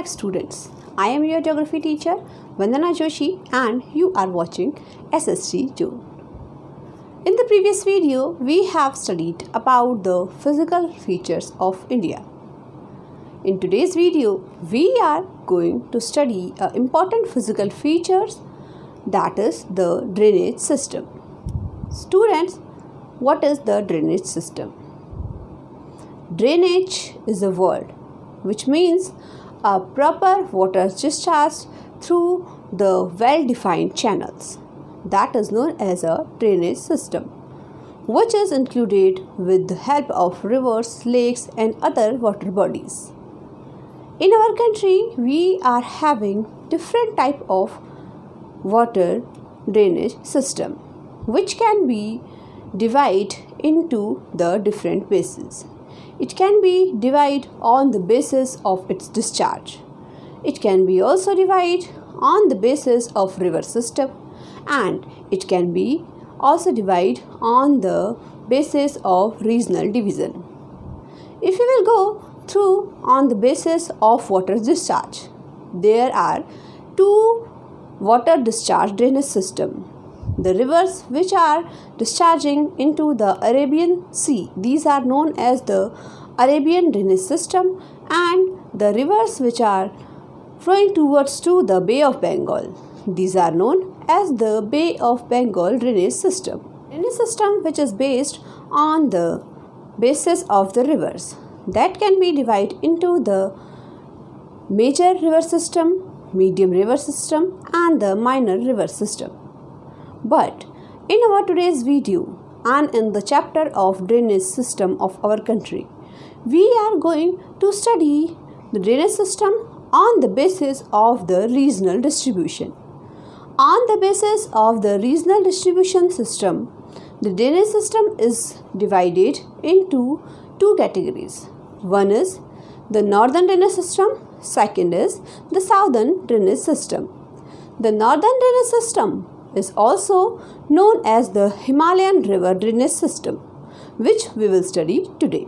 Correct students. I am your geography teacher Vandana Joshi and you are watching SST Zone. In the previous video, we have studied about the physical features of India. In today's video, we are going to study important physical features, that is the drainage system. Students, what is the drainage system? Drainage is a word which means a proper water discharge through the well-defined channels. That is known as a drainage system, which is included with the help of rivers, lakes and other water bodies. In our country, we are having different type of water drainage system, which can be divided into the different basins. It can be divided on the basis of its discharge. It can be also divided on the basis of river system, and it can be also divided on the basis of regional division. If you will go through on the basis of water discharge, there are two water discharge drainage system. The rivers which are discharging into the Arabian Sea, these are known as the Arabian drainage system, and the rivers which are flowing towards to the Bay of Bengal, these are known as the Bay of Bengal drainage system. Drainage system which is based on the basis of the rivers, that can be divided into the major river system, medium river system and the minor river system. But in our today's video and in the chapter of drainage system of our country, we are going to study the drainage system on the basis of the regional distribution. On the basis of the regional distribution system, the drainage system is divided into two categories. One is the northern drainage system, second is the southern drainage system. The northern drainage system is also known as the Himalayan river drainage system, which we will study today.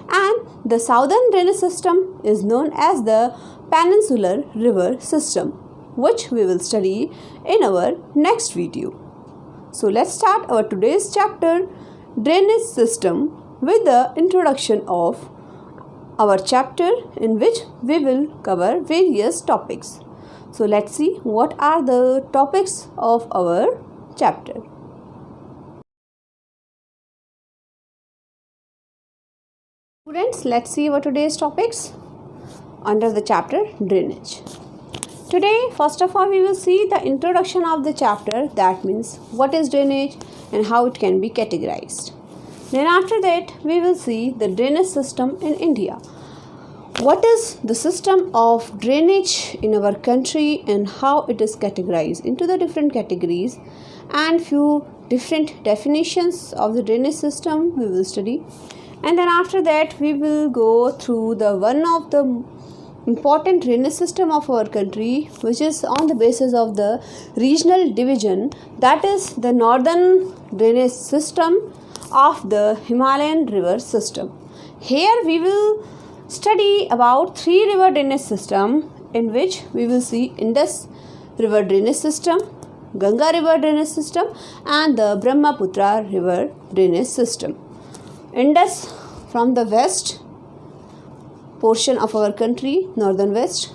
And the southern drainage system is known as the peninsular river system, which we will study in our next video. So let's start our today's chapter, drainage system, with the introduction of our chapter, in which we will cover various topics. So let's see what are the topics of our chapter. Students, let's see our today's topics under the chapter drainage. Today, first of all, we will see the introduction of the chapter, that means what is drainage and how it can be categorized. Then after that, we will see the drainage system in India. What is the system of drainage in our country and how it is categorized into the different categories, and few different definitions of the drainage system we will study. And then after that, we will go through the one of the important drainage system of our country, which is on the basis of the regional division, that is the northern drainage system of the Himalayan river system. Here we will study about three river drainage system, in which we will see Indus river drainage system, Ganga river drainage system and the Brahmaputra river drainage system. Indus from the west portion of our country, northern west,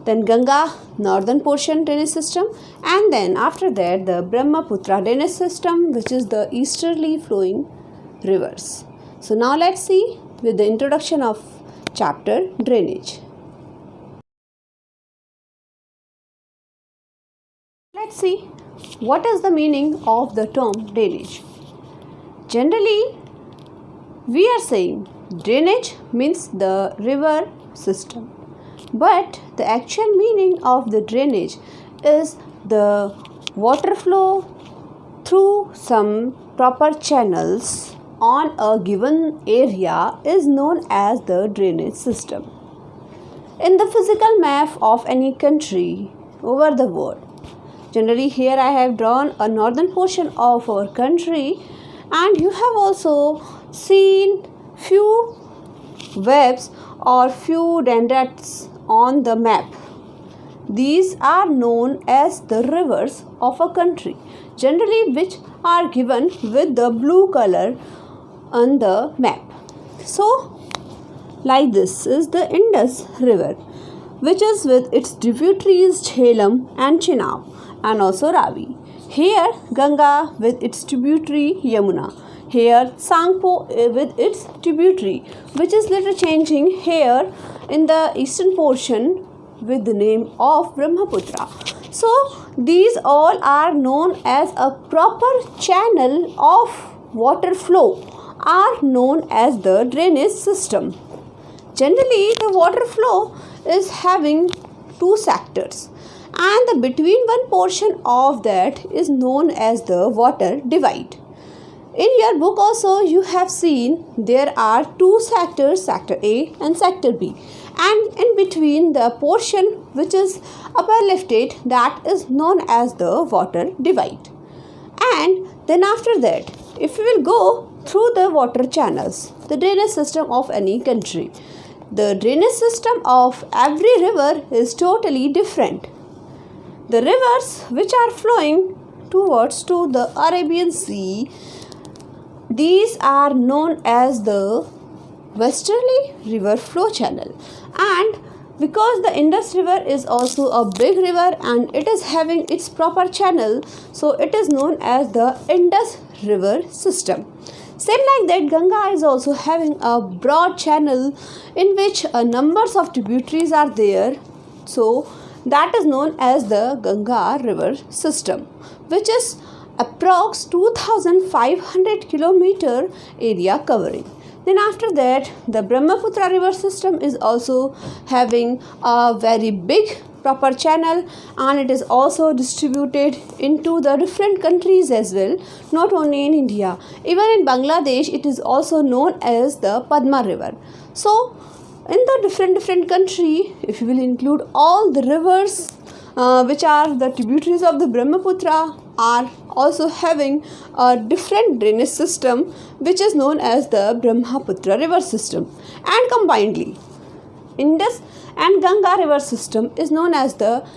then Ganga northern portion drainage system, and then after that the Brahmaputra drainage system, which is the easterly flowing rivers. So now let's see with the introduction of chapter drainage. Let's see what is the meaning of the term drainage. Generally, we are saying drainage means the river system, but the actual meaning of the drainage is the water flow through some proper channels on a given area is known as the drainage system. In the physical map of any country over the world, generally here I have drawn a northern portion of our country, and you have also seen few webs or few dendrites on the map. These are known as the rivers of a country, generally which are given with the blue color on the map. So, like this is the Indus River, which is with its tributaries Jhelum and Chenab, and also Ravi. Here Ganga with its tributary Yamuna. Here Sangpo with its tributary, which is later changing here in the eastern portion with the name of Brahmaputra. So these all are known as a proper channel of water flow, are known as the drainage system. Generally, the water flow is having two sectors, and the between one portion of that is known as the water divide. In your book also you have seen there are two sectors, sector A and sector B, and in between the portion which is upper lifted, that is known as the water divide. And then after that, if we will go through the water channels, the drainage system of any country, the drainage system of every river is totally different. The rivers which are flowing towards to the Arabian Sea, these are known as the westerly river flow channel, and because the Indus River is also a big river and it is having its proper channel, so it is known as the Indus River system. Same like that, Ganga is also having a broad channel in which numbers of tributaries are there, so that is known as the Ganga River system, which is approx 2500 kilometer area covering. Then after that, the Brahmaputra river system is also having a very big proper channel, and it is also distributed into the different countries as well, not only in India. Even in Bangladesh, it is also known as the Padma river. So, in the different country, if you will include all the rivers which are the tributaries of the Brahmaputra, are also having a different drainage system which is known as the Brahmaputra river system, and combinedly Indus and Ganga river system is known as the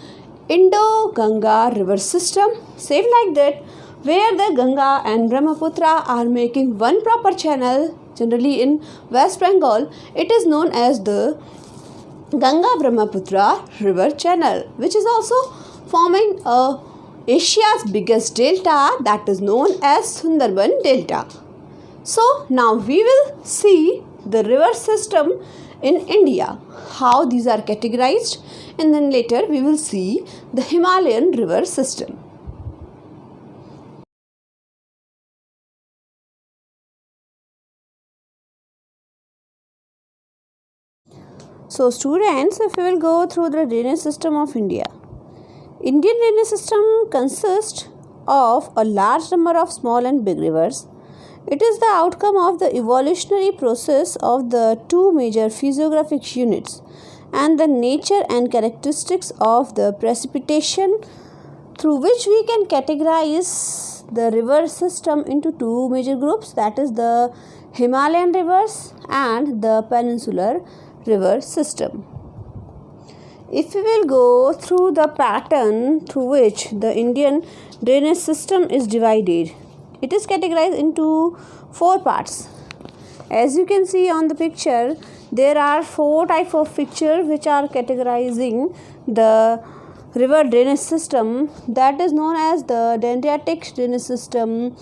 Indo-Ganga river system. Same like that, where the Ganga and Brahmaputra are making one proper channel, generally in West Bengal, it is known as the Ganga Brahmaputra river channel, which is also forming Asia's biggest delta, that is known as Sundarban Delta. So now we will see the river system in India, how these are categorized, and then later we will see the Himalayan river system. So students, if we will go through the drainage system of India, Indian drainage system consists of a large number of small and big rivers. It is the outcome of the evolutionary process of the two major physiographic units and the nature and characteristics of the precipitation, through which we can categorize the river system into two major groups, that is the Himalayan rivers and the peninsular river system. If we will go through the pattern through which the Indian drainage system is divided, it is categorized into four parts. As you can see on the picture, there are four types of picture which are categorizing the river drainage system, that is known as the dendritic drainage system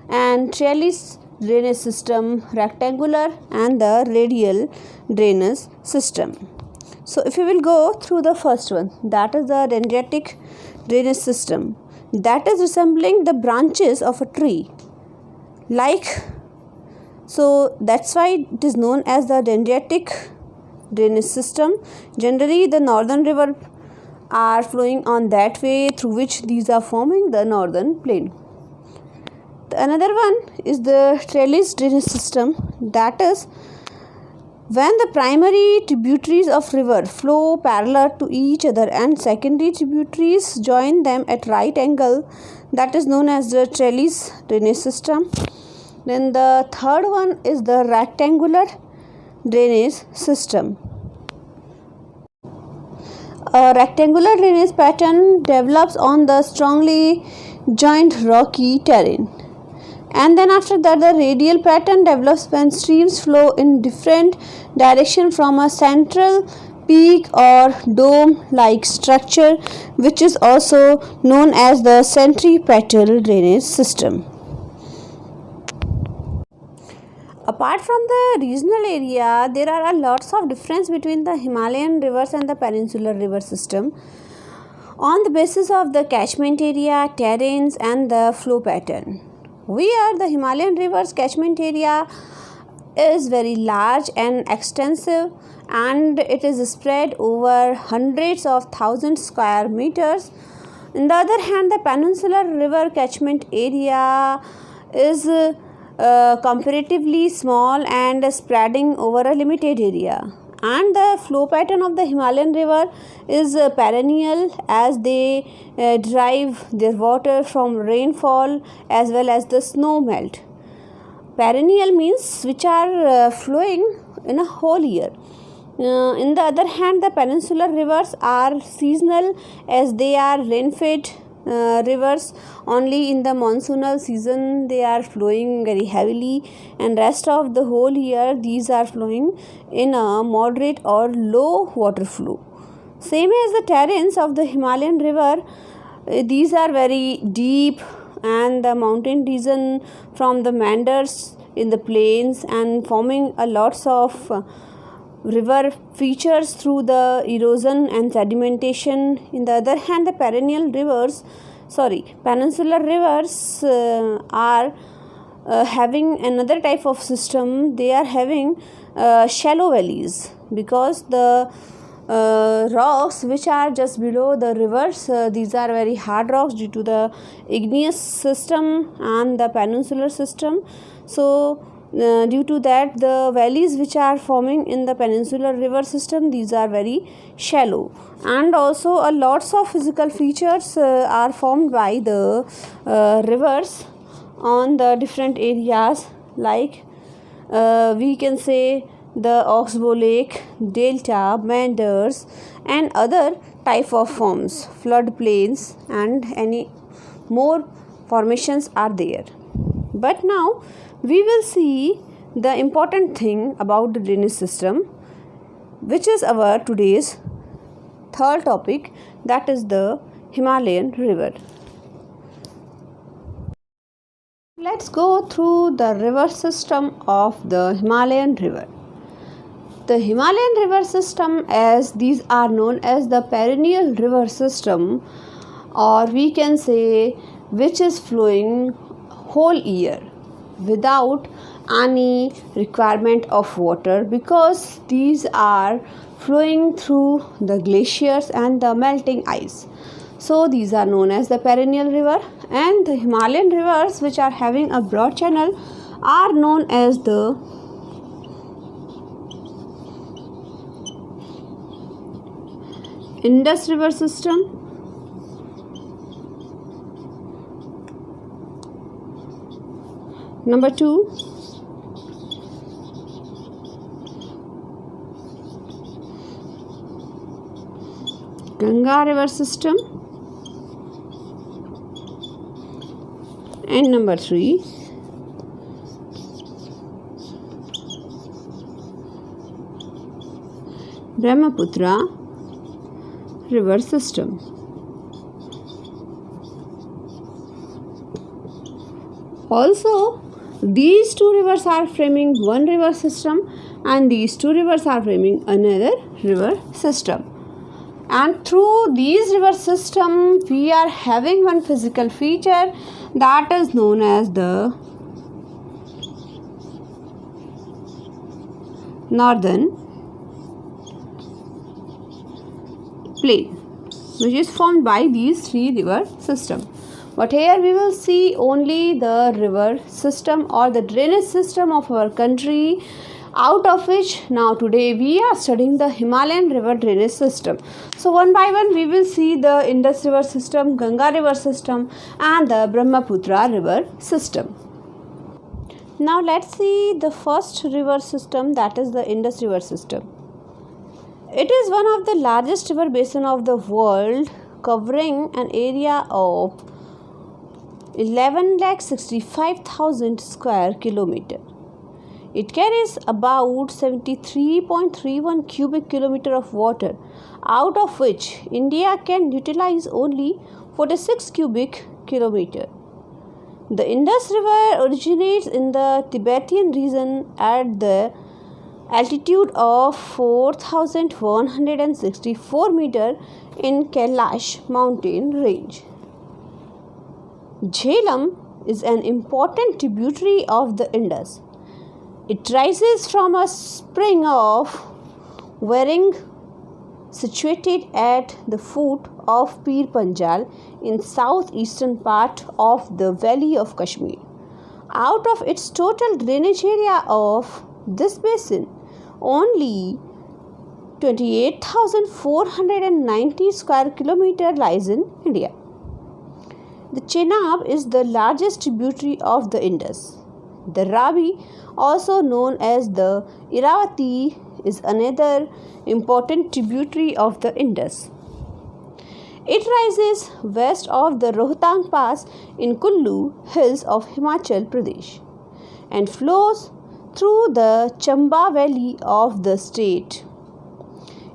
and trellis drainage system, rectangular and the radial drainage system. So if we will go through the first one, that is the dendritic drainage system, that is resembling the branches of a tree, so that's why it is known as the dendritic drainage system. Generally the northern river are flowing on that way, through which these are forming the northern plain. Another one is the trellis drainage system, that is when the primary tributaries of river flow parallel to each other and secondary tributaries join them at right angle, that is known as the trellis drainage system. Then the third one is the rectangular drainage system, A rectangular drainage pattern develops on the strongly joined rocky terrain. And then after that, the radial pattern develops when streams flow in different direction from a central peak or dome like structure, which is also known as the centripetal drainage system. Apart from the regional area, there are a lots of difference between the Himalayan rivers and the peninsular river system on the basis of the catchment area, terrains and the flow pattern. The Himalayan rivers catchment area is very large and extensive, and it is spread over hundreds of thousands square meters. On the other hand, the peninsular river catchment area is comparatively small and spreading over a limited area. And the flow pattern of the Himalayan river is perennial, as they derive their water from rainfall as well as the snow melt. Perennial means which are flowing in a whole year. In the other hand, the peninsular rivers are seasonal, as they are rain-fed rivers. Only in the monsoonal season they are flowing very heavily, and rest of the whole year these are flowing in a moderate or low water flow. Same as the terrains of the Himalayan river, these are very deep, and the mountain region from the meanders in the plains and forming a lots of river features through the erosion and sedimentation. In the other hand, the peninsular rivers are having another type of system. They are having shallow valleys, because the rocks which are just below the rivers, these are very hard rocks due to the igneous system and the peninsular system. So due to that, the valleys which are forming in the peninsular river system, these are very shallow. And also a lots of physical features are formed by the rivers on the different areas, like we can say the Oxbow Lake, delta, meanders and other type of forms, flood plains and any more formations are there. But now we will see the important thing about the drainage system, which is our today's third topic, that is the Himalayan river. Let's go through the river system of the Himalayan river. The Himalayan river system, as these are known as the perennial river system, or we can say which is flowing whole year without any requirement of water, because these are flowing through the glaciers and the melting ice. So these are known as the perennial river. And the Himalayan rivers which are having a broad channel are known as the Indus river system, number 2 Ganga river system, and number 3 Brahmaputra river system. Also, these two rivers are framing one river system, and these two rivers are framing another river system. And through these river system, we are having one physical feature that is known as the northern plain, which is formed by these three river systems. But here we will see only the river system or the drainage system of our country, out of which now today we are studying the Himalayan river drainage system. So one by one we will see the Indus river system, Ganga river system and the Brahmaputra river system. Now let's see the first river system, that is the Indus river system. It is one of the largest river basin of the world, covering an area of 11,65,000 square kilometer. It carries about 73.31 cubic kilometer of water, out of which India can utilize only 46 cubic kilometer. The Indus River originates in the Tibetan region at the altitude of 4,164 meter in Kailash mountain range. Jhelum is an important tributary of the Indus. It rises from a spring of Waring situated at the foot of Pir Panjal in southeastern part of the Valley of Kashmir. Out of its total drainage area of this basin, only 28,490 square kilometer lies in India. The Chenab is the largest tributary of the Indus. The Ravi, also known as the Irrawaddy, is another important tributary of the Indus. It rises west of the Rohtang Pass in Kullu hills of Himachal Pradesh and flows through the Chamba Valley of the state.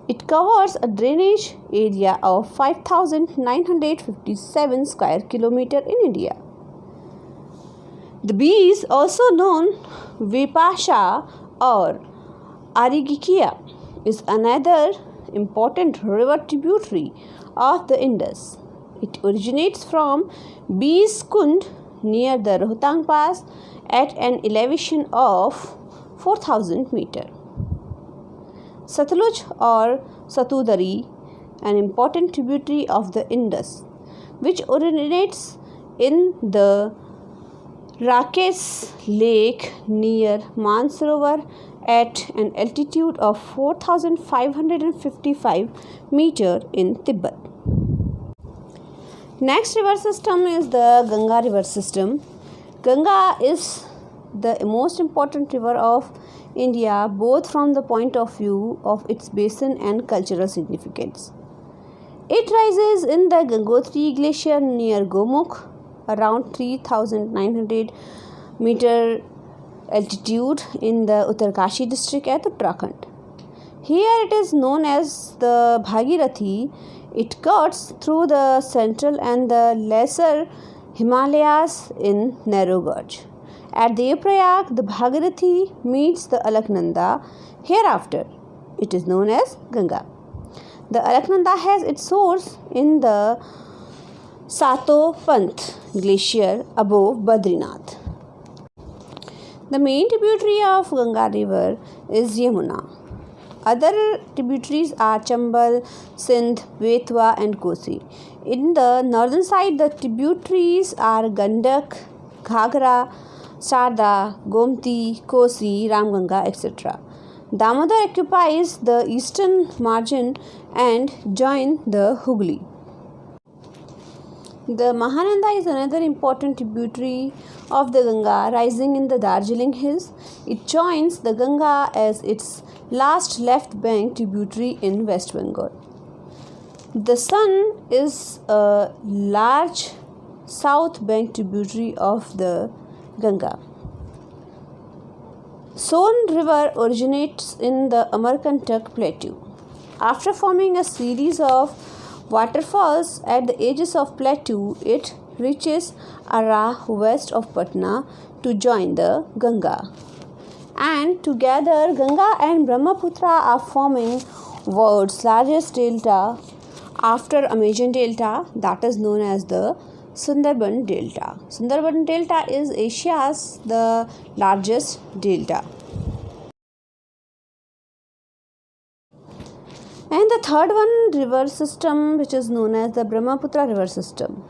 It covers a drainage area of 5,957 square kilometer in India. The Beas, also known Vipasha or Arigikia, is another important river tributary of the Indus. It originates from Beas Kund near the Rohtang Pass at an elevation of 4,000 meter. Satluj or Satudari, an important tributary of the Indus, which originates in the Rakesh Lake near Mansarovar at an altitude of 4,555 meter in Tibet. Next river system is the Ganga river system. Ganga is the most important river of India, both from the point of view of its basin and cultural significance. It rises in the Gangotri glacier near Gomukh, around 3,900 meter altitude in the Uttarkashi district at Uttarakhand. Here it is known as the Bhagirathi. It cuts through the central and the lesser Himalayas in narrow gauge. At Devprayag, the Bhagirathi meets the Alaknanda. Hereafter, it is known as Ganga. The Alaknanda has its source in the Satopant glacier above Badrinath. The main tributary of Ganga river is Yamuna. Other tributaries are Chambal, Sindh, Betwa and Kosi. In the northern side, the tributaries are Gandak, Ghagra, Sarda, Gomti, Kosi, Ramganga, etc. Damodar occupies the eastern margin and joins the Hooghly. The Mahananda is another important tributary of the Ganga, rising in the Darjeeling hills. It joins the Ganga as its last left bank tributary in West Bengal. The Son is a large south bank tributary of the Ganga. Son river originates in the Amarkantak plateau. After forming a series of waterfalls at the edges of plateau, it reaches Arrah west of Patna to join the Ganga. And together Ganga and Brahmaputra are forming world's largest delta after Amazon delta, that is known as the Sundarban delta. Sundarban delta is Asia's the largest delta. And the third one, river system, which is known as the Brahmaputra river system,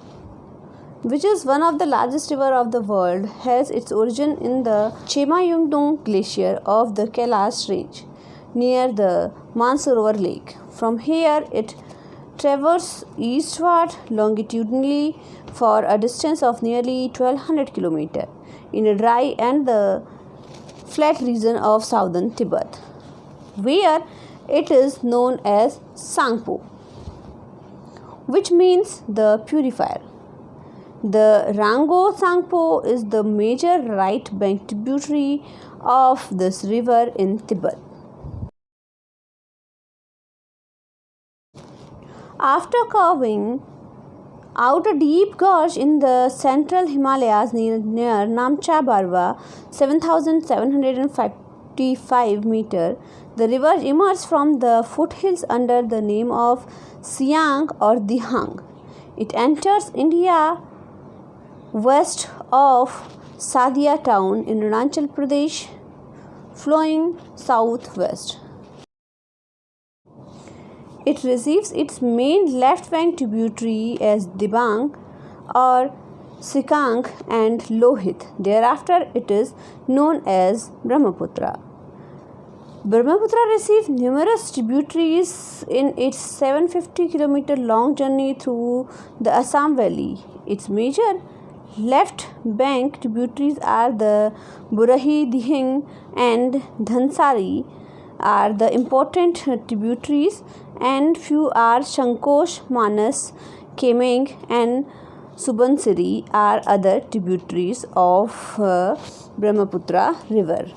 which is one of the largest river of the world, has its origin in the Chemayungdong glacier of the Kailash range near the Mansarovar lake. From here, it traverses eastward longitudinally for a distance of nearly 1200 km in a dry and the flat region of southern Tibet, where it is known as Sangpo, which means the purifier. The Rango Sangpo is the major right bank tributary of this river in Tibet. After carving out a deep gorge in the central Himalayas near Namcha Barwa, 7,755 meters, the river emerges from the foothills under the name of Siang or Dihang. It enters India west of Sadia town in Arunachal Pradesh, flowing southwest. It receives its main left bank tributary as Dibang or Sikang and Lohit. Thereafter, it is known as Brahmaputra. Brahmaputra receives numerous tributaries in its 750-kilometer long journey through the Assam Valley. Its major left bank tributaries are the Burahi, Dihing and Dhansari are the important tributaries, and few are Shankosh, Manas, Kemeng and Subansiri are other tributaries of Brahmaputra river.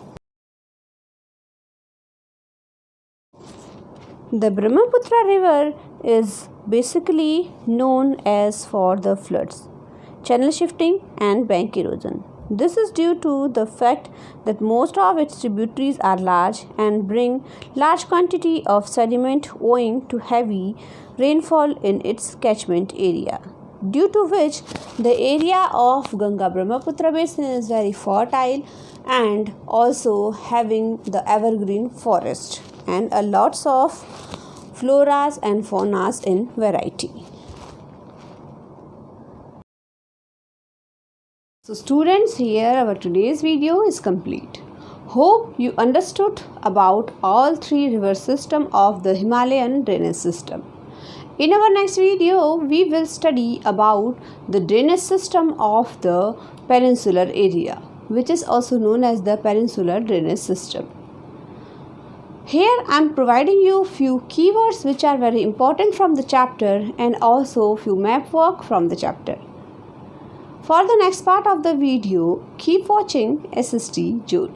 The Brahmaputra river is basically known as for the floods, channel shifting and bank erosion. This is due to the fact that most of its tributaries are large and bring large quantity of sediment owing to heavy rainfall in its catchment area, due to which the area of Ganga-Brahmaputra basin is very fertile and also having the evergreen forest and a lots of floras and faunas in variety. So students, here our today's video is complete. Hope you understood about all three river system of the Himalayan drainage system. In our next video, we will study about the drainage system of the peninsular area, which is also known as the peninsular drainage system. Here I am providing you few keywords which are very important from the chapter and also few map work from the chapter. For the next part of the video, keep watching SST June.